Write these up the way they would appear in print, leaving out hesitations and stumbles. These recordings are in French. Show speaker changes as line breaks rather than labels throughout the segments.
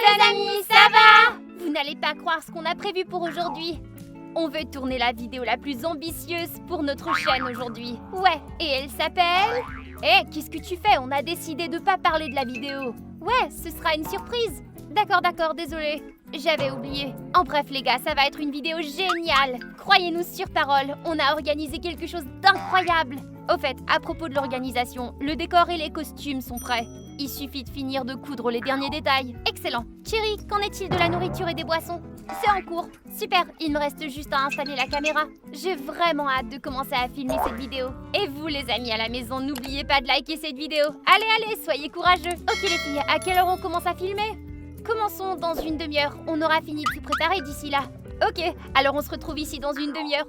les amis, ça va? Vous n'allez pas croire ce qu'on a prévu pour aujourd'hui. On veut tourner la vidéo la plus ambitieuse pour notre chaîne aujourd'hui. Ouais, et elle s'appelle... qu'est-ce que tu fais? On a décidé de pas parler de la vidéo. Ouais, ce sera une surprise. D'accord, désolé. J'avais oublié. En bref les gars, ça va être une vidéo géniale. Croyez-nous sur parole, on a organisé quelque chose d'incroyable. Au fait, à propos de l'organisation, le décor et les costumes sont prêts. Il suffit de finir de coudre les derniers détails. Excellent. Chérie, qu'en est-il de la nourriture et des boissons? C'est en cours. Super, il me reste juste à installer la caméra. J'ai vraiment hâte de commencer à filmer cette vidéo. Et vous les amis à la maison, n'oubliez pas de liker cette vidéo. Allez, soyez courageux. Ok les filles, à quelle heure on commence à filmer? Commençons dans une demi-heure. On aura fini de tout préparer d'ici là. Ok, alors on se retrouve ici dans une demi-heure.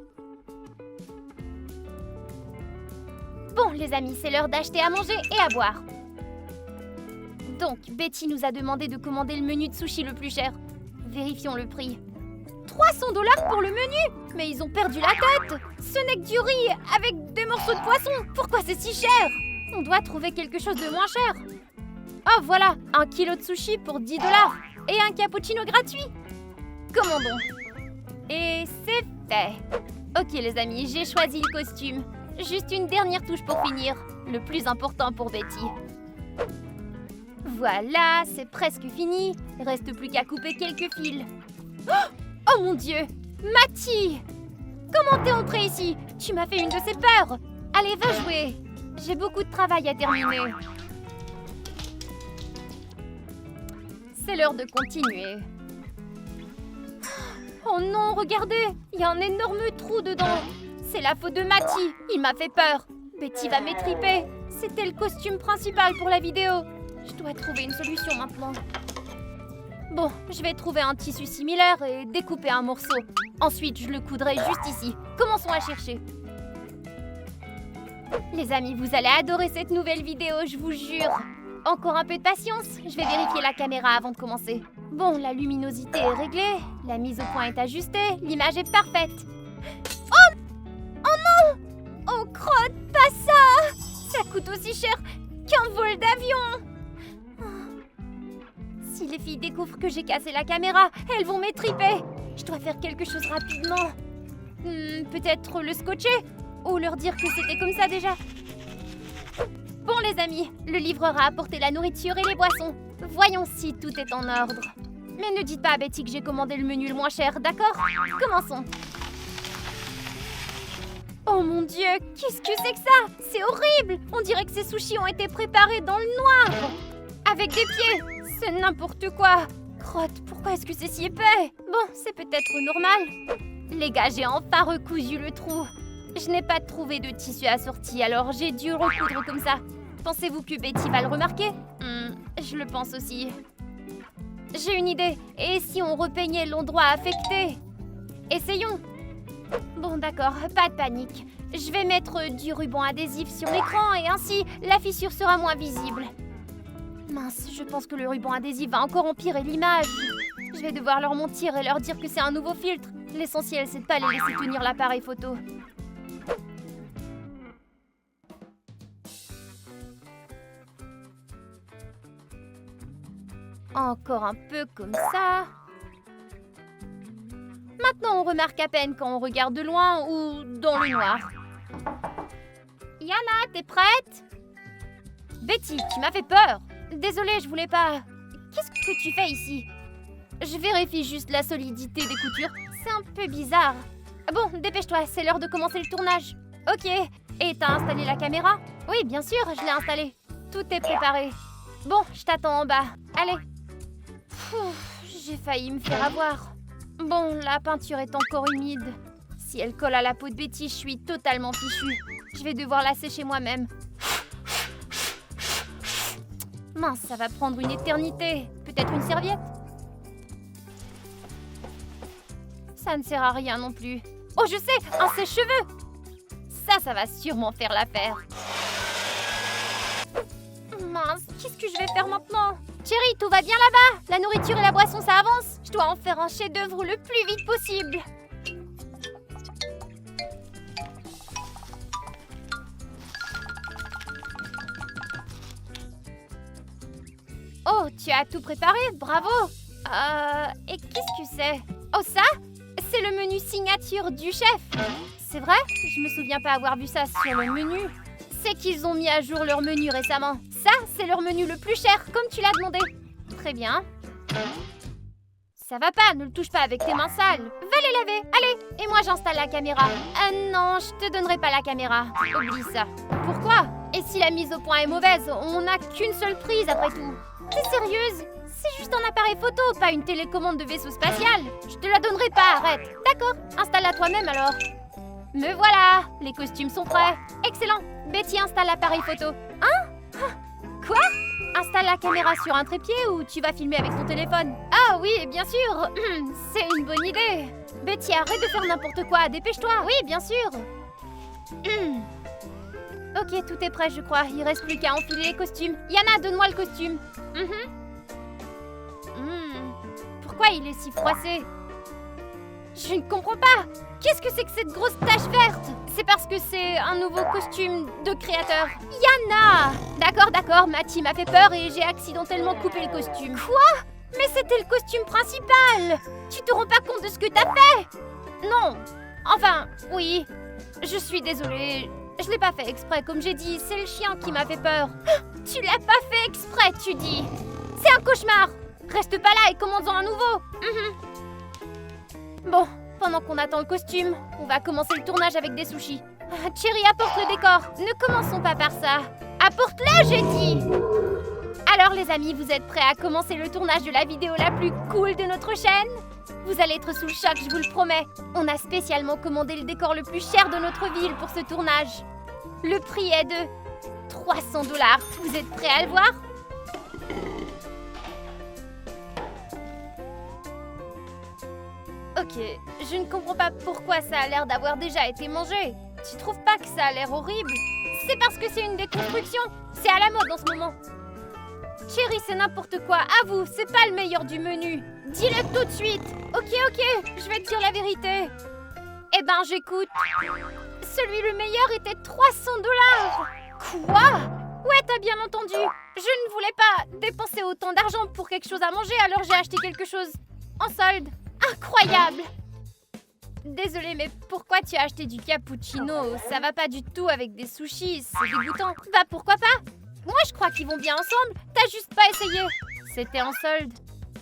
Bon les amis, c'est l'heure d'acheter à manger et à boire. Donc, Betty nous a demandé de commander le menu de sushi le plus cher. Vérifions le prix. 300 $ pour le menu? Mais ils ont perdu la tête! Ce n'est que du riz avec des morceaux de poisson! Pourquoi c'est si cher? On doit trouver quelque chose de moins cher. Oh voilà, 1 kilo de sushi pour 10 $ et un cappuccino gratuit. Commandons. Et c'est fait. Ok les amis, j'ai choisi le costume. Juste une dernière touche pour finir. Le plus important pour Betty. Voilà, c'est presque fini. Il reste plus qu'à couper quelques fils. Oh mon Dieu! Mathie! Comment t'es entrée ici? Tu m'as fait une de ces peurs! Allez, va jouer! J'ai beaucoup de travail à terminer. C'est l'heure de continuer. Oh non, regardez! Il y a un énorme trou dedans. C'est la faute de Mathie. Il m'a fait peur. Betty va m'étriper. C'était le costume principal pour la vidéo. Je dois trouver une solution maintenant. Bon, je vais trouver un tissu similaire et découper un morceau. Ensuite, je le coudrai juste ici. Commençons à chercher. Les amis, vous allez adorer cette nouvelle vidéo, je vous jure. Encore un peu de patience, je vais vérifier la caméra avant de commencer. Bon, la luminosité est réglée, la mise au point est ajustée, l'image est parfaite. Oh! Oh non! Oh crotte, pas ça! Ça coûte aussi cher qu'un vol d'avion! Si les filles découvrent que j'ai cassé la caméra, elles vont m'étriper. Je dois faire quelque chose rapidement. Peut-être le scotcher? Ou leur dire que c'était comme ça déjà? Bon les amis, le livreur a apporté la nourriture et les boissons. Voyons si tout est en ordre. Mais ne dites pas à Betty que j'ai commandé le menu le moins cher, d'accord? Commençons. Oh mon Dieu, qu'est-ce que c'est que ça? C'est horrible! On dirait que ces sushis ont été préparés dans le noir. Avec des pieds. C'est n'importe quoi. Crotte, pourquoi est-ce que c'est si épais? Bon, c'est peut-être normal. Les gars, j'ai enfin recousu le trou. Je n'ai pas trouvé de tissu assorti, alors j'ai dû recoudre comme ça. Pensez-vous que Betty va le remarquer? Je le pense aussi. J'ai une idée. Et si on repeignait l'endroit affecté? Essayons. Bon, d'accord, pas de panique. Je vais mettre du ruban adhésif sur l'écran et ainsi, la fissure sera moins visible. Mince, je pense que le ruban adhésif va encore empirer l'image. Je vais devoir leur mentir et leur dire que c'est un nouveau filtre. L'essentiel, c'est de pas les laisser tenir l'appareil photo. Encore un peu comme ça. Maintenant, on remarque à peine quand on regarde de loin ou dans le noir. Yana, t'es prête? Betty, tu m'as fait peur. Désolée, je voulais pas... Qu'est-ce que tu fais ici? Je vérifie juste la solidité des coutures. C'est un peu bizarre. Bon, dépêche-toi, c'est l'heure de commencer le tournage. Ok. Et t'as installé la caméra? Oui, bien sûr, je l'ai installée. Tout est préparé. Bon, je t'attends en bas. Allez. J'ai failli me faire avoir. Bon, la peinture est encore humide. Si elle colle à la peau de Betty, je suis totalement fichue. Je vais devoir la sécher moi-même. Mince, ça va prendre une éternité. Peut-être une serviette? Ça ne sert à rien non plus. Oh, je sais, un sèche-cheveux. Ça va sûrement faire l'affaire. Mince, qu'est-ce que je vais faire maintenant? Chérie, tout va bien là-bas? La nourriture et la boisson, ça avance? Je dois en faire un chef-d'œuvre le plus vite possible. Oh, tu as tout préparé? Bravo! Et qu'est-ce que c'est? Oh ça? C'est le menu signature du chef. C'est vrai? Je me souviens pas avoir vu ça sur le menu. C'est qu'ils ont mis à jour leur menu récemment. Ça, c'est leur menu le plus cher, comme tu l'as demandé. Très bien. Ça va pas, ne le touche pas avec tes mains sales. Va les laver, allez. Et moi, j'installe la caméra. Ah non, je te donnerai pas la caméra. Oublie ça. Pourquoi? Et si la mise au point est mauvaise, on n'a qu'une seule prise après tout. T'es sérieuse? C'est juste un appareil photo, pas une télécommande de vaisseau spatial. Je te la donnerai pas, arrête. D'accord, installe-la toi-même alors. Me voilà, les costumes sont prêts. Excellent. Betty installe l'appareil photo. Hein? Quoi? Installe la caméra sur un trépied ou tu vas filmer avec ton téléphone? Ah oui, bien sûr. C'est une bonne idée. Betty, arrête de faire n'importe quoi. Dépêche-toi. Oui, bien sûr. Ok, tout est prêt, je crois. Il reste plus qu'à enfiler les costumes. Yana, donne-moi le costume. Pourquoi il est si froissé? Je ne comprends pas. Qu'est-ce que c'est que cette grosse tache verte? C'est parce que c'est un nouveau costume de créateur. Yana! D'accord, ma team a fait peur et j'ai accidentellement coupé le costume. Quoi? Mais c'était le costume principal! Tu te rends pas compte de ce que t'as fait? Non. Enfin, oui. Je suis désolée. Je l'ai pas fait exprès, comme j'ai dit. C'est le chien qui m'a fait peur. Tu l'as pas fait exprès, tu dis? C'est un cauchemar! Reste pas là et commande-en un nouveau. Bon, pendant qu'on attend le costume, on va commencer le tournage avec des sushis. Cherry, apporte le décor. Ne commençons pas par ça. Apporte-le, j'ai dit. Alors les amis, vous êtes prêts à commencer le tournage de la vidéo la plus cool de notre chaîne? Vous allez être sous le choc, je vous le promets. On a spécialement commandé le décor le plus cher de notre ville pour ce tournage. Le prix est de 300 $. Vous êtes prêts à le voir? Ok, je ne comprends pas pourquoi ça a l'air d'avoir déjà été mangé. Tu trouves pas que ça a l'air horrible? C'est parce que c'est une déconstruction. C'est à la mode en ce moment. Cherry, c'est n'importe quoi. Avoue, c'est pas le meilleur du menu. Dis-le tout de suite. Ok, je vais te dire la vérité. Eh ben, j'écoute. Celui le meilleur était 300 $. Quoi? Ouais, t'as bien entendu. Je ne voulais pas dépenser autant d'argent pour quelque chose à manger, alors j'ai acheté quelque chose en solde. Incroyable! Désolée, mais pourquoi tu as acheté du cappuccino? Ça va pas du tout avec des sushis, c'est dégoûtant. Bah pourquoi pas? Moi je crois qu'ils vont bien ensemble, t'as juste pas essayé. C'était en solde.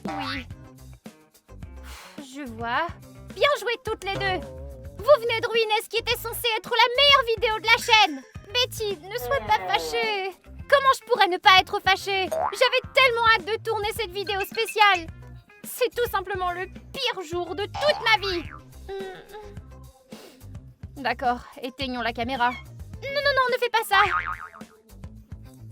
Oui. Je vois. Bien joué toutes les deux. Vous venez de ruiner ce qui était censé être la meilleure vidéo de la chaîne. Betty, ne sois pas fâchée. Comment je pourrais ne pas être fâchée? J'avais tellement hâte de tourner cette vidéo spéciale. C'est tout simplement le pire jour de toute ma vie. D'accord, éteignons la caméra. Non, ne fais pas ça.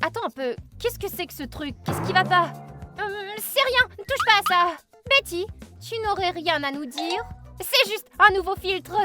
Attends un peu, qu'est-ce que c'est que ce truc? Qu'est-ce qui va pas? C'est rien, ne touche pas à ça. Betty, tu n'aurais rien à nous dire? C'est juste un nouveau filtre.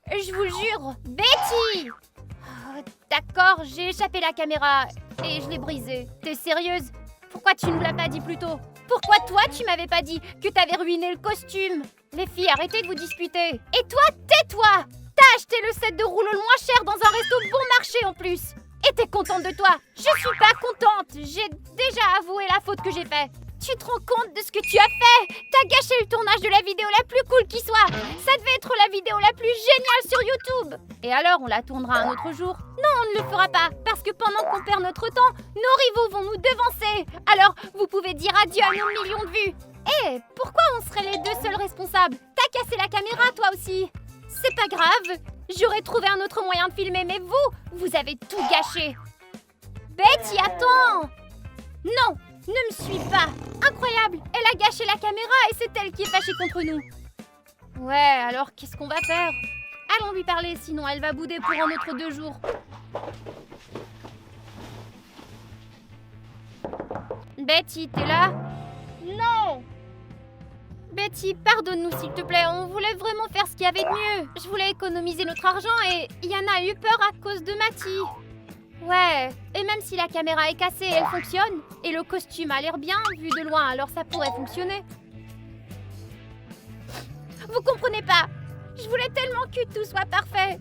Je vous le jure. Betty! Oh, d'accord, j'ai échappé la caméra et je l'ai brisée. T'es sérieuse? Pourquoi tu ne nous l'as pas dit plus tôt? Pourquoi toi, tu m'avais pas dit que t'avais ruiné le costume? Les filles, arrêtez de vous disputer. Et toi, tais-toi! T'as acheté le set de rouleau le moins cher dans un resto bon marché en plus. Et t'es contente de toi? Je suis pas contente. J'ai déjà avoué la faute que j'ai faite. Tu te rends compte de ce que tu as fait? T'as gâché le tournage de la vidéo la plus cool qui soit. Ça devait être la vidéo la plus géniale sur YouTube. Et alors, on la tournera un autre jour? Non, on ne le fera pas. Parce que pendant qu'on perd notre temps, nos rivaux vont nous devancer. Alors, vous pouvez dire adieu à nos millions de vues. Eh, pourquoi on serait les deux seuls responsables? T'as cassé la caméra, toi aussi. C'est pas grave. J'aurais trouvé un autre moyen de filmer, mais vous avez tout gâché. Betty, attends! Non! Ne me suis pas! Incroyable! Elle a gâché la caméra et c'est elle qui est fâchée contre nous. Ouais, alors qu'est-ce qu'on va faire? Allons lui parler, sinon elle va bouder pour un autre 2 jours. Betty, t'es là? Non! Betty, pardonne-nous s'il te plaît, on voulait vraiment faire ce qu'il y avait de mieux. Je voulais économiser notre argent et Yana a eu peur à cause de Matty. Ouais, et même si la caméra est cassée, elle fonctionne. Et le costume a l'air bien vu de loin, alors ça pourrait fonctionner. Vous comprenez pas? Je voulais tellement que tout soit parfait.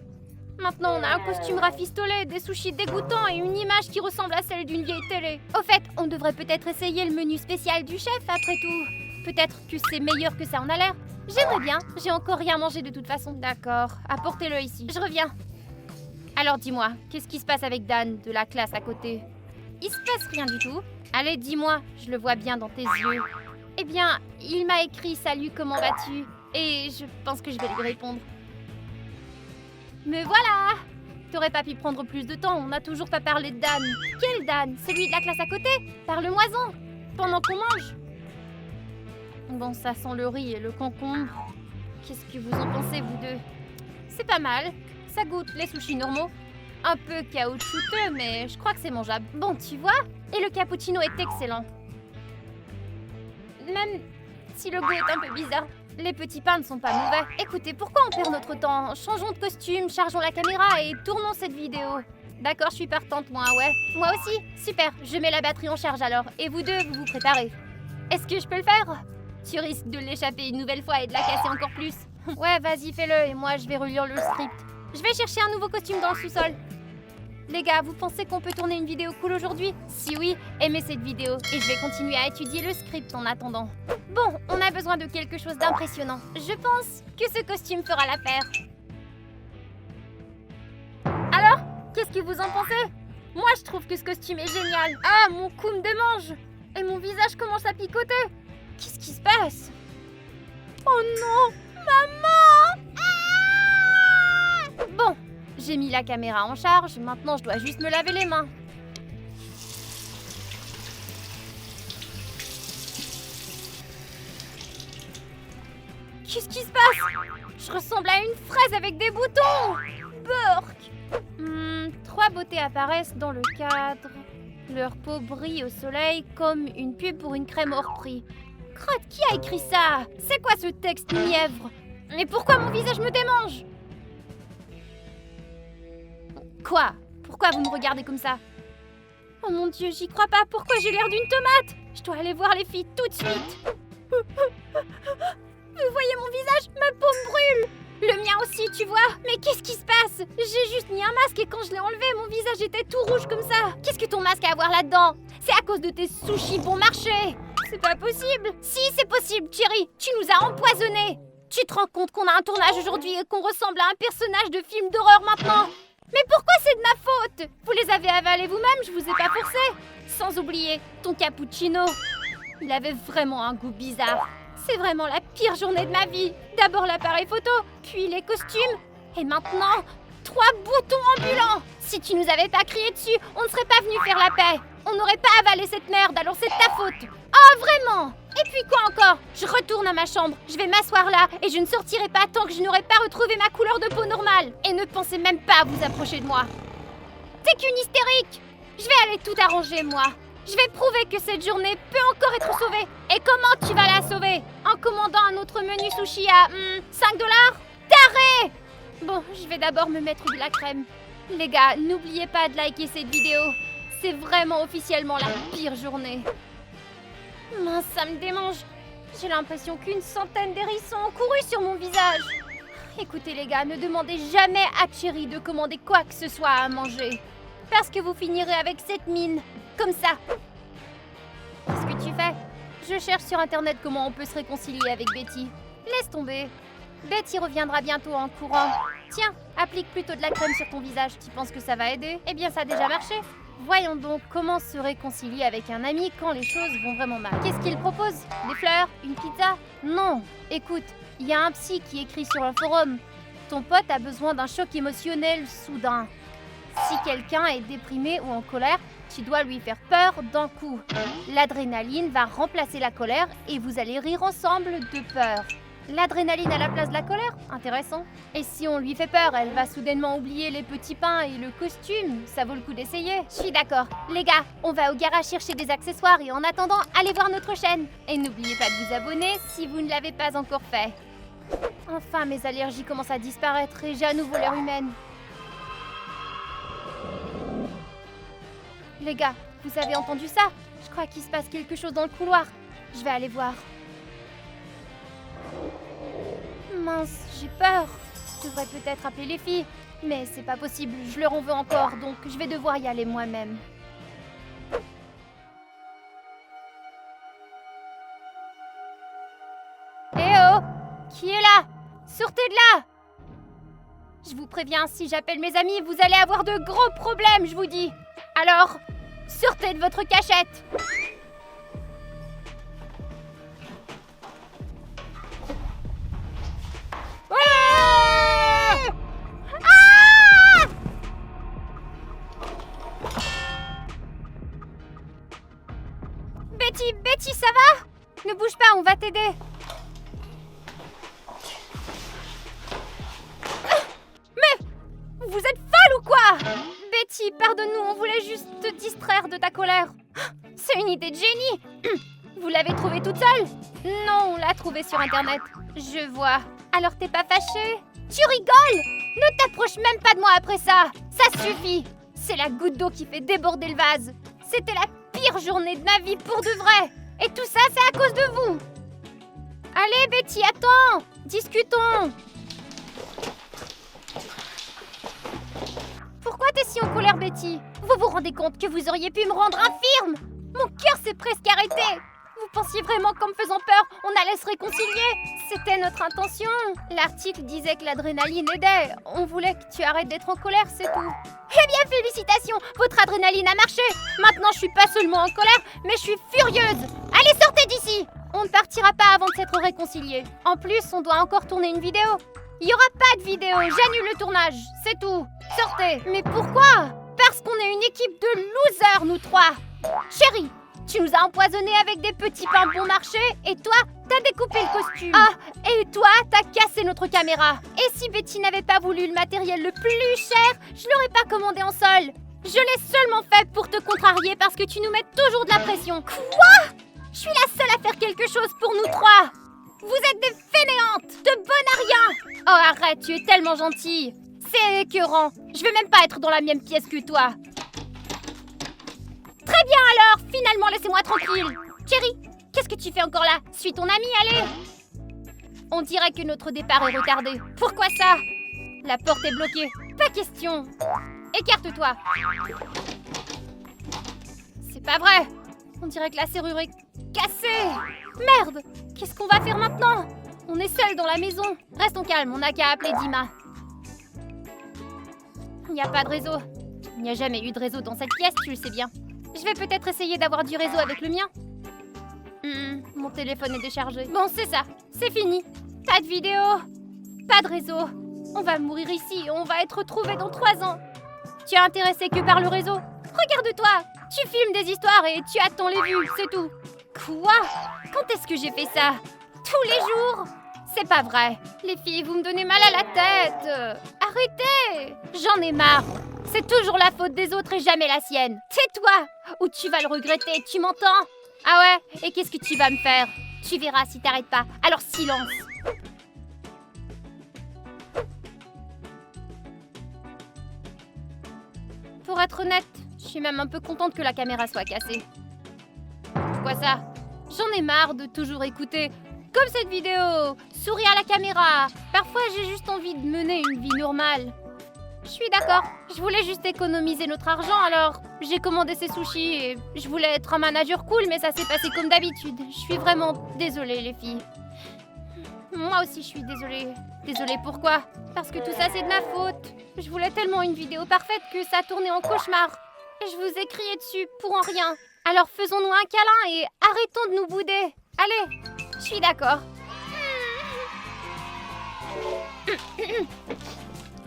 Maintenant, on a un costume rafistolé, des sushis dégoûtants et une image qui ressemble à celle d'une vieille télé. Au fait, on devrait peut-être essayer le menu spécial du chef après tout. Peut-être que c'est meilleur que ça en a l'air. J'aimerais bien. J'ai encore rien mangé de toute façon. D'accord. Apportez-le ici. Je reviens. Alors dis-moi, qu'est-ce qui se passe avec Dan de la classe à côté? Il se passe rien du tout. Allez, dis-moi, je le vois bien dans tes yeux. Eh bien, il m'a écrit « Salut, comment vas-tu ?» Et je pense que je vais lui répondre. Me voilà! T'aurais pas pu prendre plus de temps, on n'a toujours pas parlé de Dan. Quel Dan? Celui de la classe à côté? Parle-moi-en! Pendant qu'on mange. Bon, ça sent le riz et le concombre. Qu'est-ce que vous en pensez, vous deux? C'est pas mal. Ça goûte les sushis normaux. Un peu caoutchouteux, mais je crois que c'est mangeable. Bon, tu vois? Et le cappuccino est excellent. Même si le goût est un peu bizarre. Les petits pains ne sont pas mauvais. Écoutez, pourquoi on perd notre temps? Changeons de costume, chargeons la caméra et tournons cette vidéo. D'accord, je suis partante, moi, ouais. Moi aussi? Super, je mets la batterie en charge alors. Et vous deux, vous vous préparez. Est-ce que je peux le faire? Tu risques de l'échapper une nouvelle fois et de la casser encore plus. Ouais, vas-y, fais-le et moi, je vais relire le script. Je vais chercher un nouveau costume dans le sous-sol. Les gars, vous pensez qu'on peut tourner une vidéo cool aujourd'hui? Si oui, aimez cette vidéo et je vais continuer à étudier le script en attendant. Bon, on a besoin de quelque chose d'impressionnant. Je pense que ce costume fera l'affaire. Alors, qu'est-ce que vous en pensez? Moi, je trouve que ce costume est génial. Ah, mon cou me démange. Et mon visage commence à picoter. Qu'est-ce qui se passe? Oh non, maman! Ah! Bon. J'ai mis la caméra en charge, maintenant je dois juste me laver les mains. Qu'est-ce qui se passe? Je ressemble à une fraise avec des boutons! Burk! 3 beautés apparaissent dans le cadre. Leur peau brille au soleil comme une pub pour une crème hors prix. Crotte, qui a écrit ça? C'est quoi ce texte mièvre? Mais pourquoi mon visage me démange? Quoi? Pourquoi vous me regardez comme ça? Oh mon Dieu, j'y crois pas. Pourquoi j'ai l'air d'une tomate? Je dois aller voir les filles tout de suite. Vous voyez mon visage? Ma peau me brûle. Le mien aussi, tu vois? Mais qu'est-ce qui se passe? J'ai juste mis un masque et quand je l'ai enlevé, mon visage était tout rouge comme ça. Qu'est-ce que ton masque a à voir là-dedans? C'est à cause de tes sushis bon marché. C'est pas possible. Si, c'est possible, Thierry. Tu nous as empoisonnés. Tu te rends compte qu'on a un tournage aujourd'hui et qu'on ressemble à un personnage de film d'horreur maintenant? Mais pourquoi c'est de ma faute? Vous les avez avalés vous-même, je vous ai pas forcé. Sans oublier ton cappuccino. Il avait vraiment un goût bizarre. C'est vraiment la pire journée de ma vie. D'abord l'appareil photo, puis les costumes. Et maintenant, 3 boutons ambulants. Si tu nous avais pas crié dessus, on ne serait pas venu faire la paix. On n'aurait pas avalé cette merde, alors c'est ta faute. Oh, vraiment? Et puis quoi encore? Je retourne à ma chambre, je vais m'asseoir là et je ne sortirai pas tant que je n'aurai pas retrouvé ma couleur de peau normale. Et ne pensez même pas à vous approcher de moi. T'es qu'une hystérique. Je vais aller tout arranger, moi. Je vais prouver que cette journée peut encore être sauvée. Et comment tu vas la sauver? En commandant un autre menu sushi à 5 $? Taré! Bon, je vais d'abord me mettre de la crème. Les gars, n'oubliez pas de liker cette vidéo. C'est vraiment officiellement la pire journée. Mince, ça me démange. J'ai l'impression qu'une centaine d'hérissons ont couru sur mon visage. Écoutez les gars, ne demandez jamais à Thierry de commander quoi que ce soit à manger. Parce que vous finirez avec cette mine, comme ça. Qu'est-ce que tu fais? Je cherche sur internet comment on peut se réconcilier avec Betty. Laisse tomber. Betty reviendra bientôt en courant. Tiens, applique plutôt de la crème sur ton visage. Tu penses que ça va aider? Eh bien, ça a déjà marché. Voyons donc comment se réconcilier avec un ami quand les choses vont vraiment mal. Qu'est-ce qu'il propose? Des fleurs? Une pizza? Non. Écoute, il y a un psy qui écrit sur un forum. Ton pote a besoin d'un choc émotionnel soudain. Si quelqu'un est déprimé ou en colère, tu dois lui faire peur d'un coup. L'adrénaline va remplacer la colère et vous allez rire ensemble de peur. L'adrénaline à la place de la colère? Intéressant. Et si on lui fait peur, elle va soudainement oublier les petits pains et le costume. Ça vaut le coup d'essayer. Je suis d'accord. Les gars, on va au garage chercher des accessoires et en attendant, allez voir notre chaîne. Et n'oubliez pas de vous abonner si vous ne l'avez pas encore fait. Enfin, mes allergies commencent à disparaître et j'ai à nouveau l'air humaine. Les gars, vous avez entendu ça? Je crois qu'il se passe quelque chose dans le couloir. Je vais aller voir. Mince, j'ai peur. Je devrais peut-être appeler les filles. Mais c'est pas possible, je leur en veux encore, donc je vais devoir y aller moi-même. Qui est là? Sortez de là! Je vous préviens, si j'appelle mes amis, vous allez avoir de gros problèmes, je vous dis. Alors, sortez de votre cachette. Ouais! Ah! Betty, ça va? Ne bouge pas, on va t'aider. Vous êtes folle ou quoi? Betty, pardonne-nous, on voulait juste te distraire de ta colère. C'est une idée de génie. Vous l'avez trouvée toute seule? Non, on l'a trouvée sur Internet. Je vois. Alors t'es pas fâchée? Tu rigoles? Ne t'approche même pas de moi après ça. Ça suffit. C'est la goutte d'eau qui fait déborder le vase. C'était la pire journée de ma vie pour de vrai. Et tout ça, c'est à cause de vous. Allez, Betty, attends. Discutons. Pourquoi t'es si en colère, Betty? Vous vous rendez compte que vous auriez pu me rendre infirme? Mon cœur s'est presque arrêté. Vous pensiez vraiment qu'en me faisant peur, on allait se réconcilier? C'était notre intention. L'article disait que l'adrénaline aidait. On voulait que tu arrêtes d'être en colère, c'est tout. Eh bien, félicitations! Votre adrénaline a marché. Maintenant, je suis pas seulement en colère, mais je suis furieuse. Allez, sortez d'ici! On ne partira pas avant de s'être réconciliés. En plus, on doit encore tourner une vidéo. Il y aura pas de vidéo, j'annule le tournage, c'est tout. Sortez. Mais pourquoi? Parce qu'on est une équipe de losers, nous trois. Chérie, tu nous as empoisonnés avec des petits pains bon marché et toi, t'as découpé le costume. Ah, et toi, t'as cassé notre caméra. Et si Betty n'avait pas voulu le matériel le plus cher, je l'aurais pas commandé en sol. Je l'ai seulement fait pour te contrarier parce que tu nous mets toujours de la pression. Quoi? Je suis la seule à faire quelque chose pour nous trois. Vous êtes des fainéantes, de bonnes à rien. Oh arrête, tu es tellement gentille. C'est écœurant. Je veux même pas être dans la même pièce que toi. Très bien alors, finalement laissez-moi tranquille. Chérie, qu'est-ce que tu fais encore là? Suis ton ami, allez. On dirait que notre départ est retardé. Pourquoi ça? La porte est bloquée. Pas question. Écarte-toi. C'est pas vrai. On dirait que la serrure est cassée. Merde. Qu'est-ce qu'on va faire maintenant? On est seuls dans la maison. Restons calmes, on n'a qu'à appeler Dima. Il n'y a pas de réseau. Il n'y a jamais eu de réseau dans cette pièce, tu le sais bien. Je vais peut-être essayer d'avoir du réseau avec le mien. Mon téléphone est déchargé. Bon, c'est ça. C'est fini. Pas de vidéo. Pas de réseau. On va mourir ici. On va être retrouvés dans 3 ans. Tu es intéressé que par le réseau? Regarde-toi. Tu filmes des histoires et tu attends les vues, c'est tout. Quoi? Quand est-ce que j'ai fait ça? Tous les jours? C'est pas vrai. Les filles, vous me donnez mal à la tête. Arrêtez. J'en ai marre. C'est toujours la faute des autres et jamais la sienne. Tais-toi ou tu vas le regretter, tu m'entends? Ah ouais? Et qu'est-ce que tu vas me faire? Tu verras si t'arrêtes pas. Alors silence. Pour être honnête, je suis même un peu contente que la caméra soit cassée. Pourquoi ça? J'en ai marre de toujours écouter. Comme cette vidéo, souris à la caméra. Parfois, j'ai juste envie de mener une vie normale. Je suis d'accord. Je voulais juste économiser notre argent, alors j'ai commandé ces sushis et je voulais être un manager cool, mais ça s'est passé comme d'habitude. Je suis vraiment désolée, les filles. Moi aussi, je suis désolée. Désolée pourquoi? Parce que tout ça, c'est de ma faute. Je voulais tellement une vidéo parfaite que ça a tourné en cauchemar. Et je vous ai crié dessus pour en rien. Alors faisons-nous un câlin et arrêtons de nous bouder. Allez, je suis d'accord.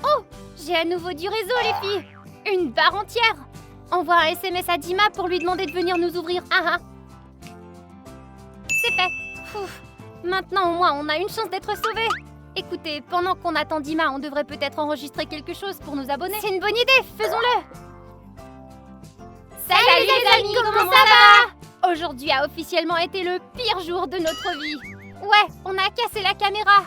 Oh, j'ai à nouveau du réseau, les filles. Une barre entière. Envoie un SMS à Dima pour lui demander de venir nous ouvrir. C'est fait. Ouf. Maintenant, au moins, on a une chance d'être sauvés. Écoutez, pendant qu'on attend Dima, on devrait peut-être enregistrer quelque chose pour nous abonner. C'est une bonne idée, faisons-le. Salut les amis, comment ça va? Aujourd'hui a officiellement été le pire jour de notre vie. Ouais, on a cassé la caméra.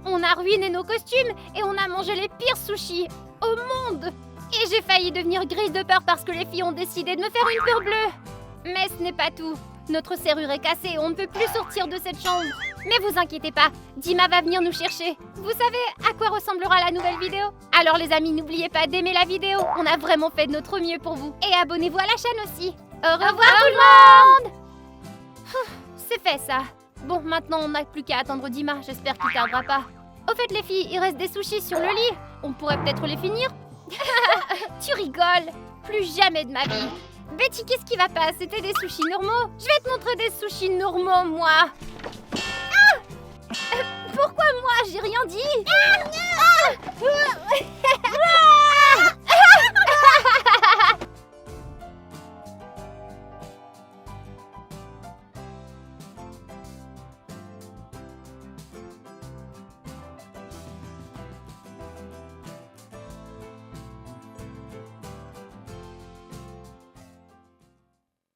On a ruiné nos costumes et on a mangé les pires sushis au monde. Et j'ai failli devenir grise de peur parce que les filles ont décidé de me faire une peur bleue. Mais ce n'est pas tout. Notre serrure est cassée et on ne peut plus sortir de cette chambre. Mais vous inquiétez pas, Dima va venir nous chercher. Vous savez à quoi ressemblera la nouvelle vidéo? Alors les amis, n'oubliez pas d'aimer la vidéo. On a vraiment fait de notre mieux pour vous. Et abonnez-vous à la chaîne aussi. Au revoir tout le monde. C'est fait ça. Bon, maintenant on n'a plus qu'à attendre Dima, j'espère qu'il tardera pas. Au fait les filles, il reste des sushis sur le lit. On pourrait peut-être les finir. Tu rigoles. Plus jamais de ma vie. Betty, qu'est-ce qui va pas? C'était des sushis normaux. Je vais te montrer des sushis normaux, moi. Pourquoi moi? J'ai rien dit.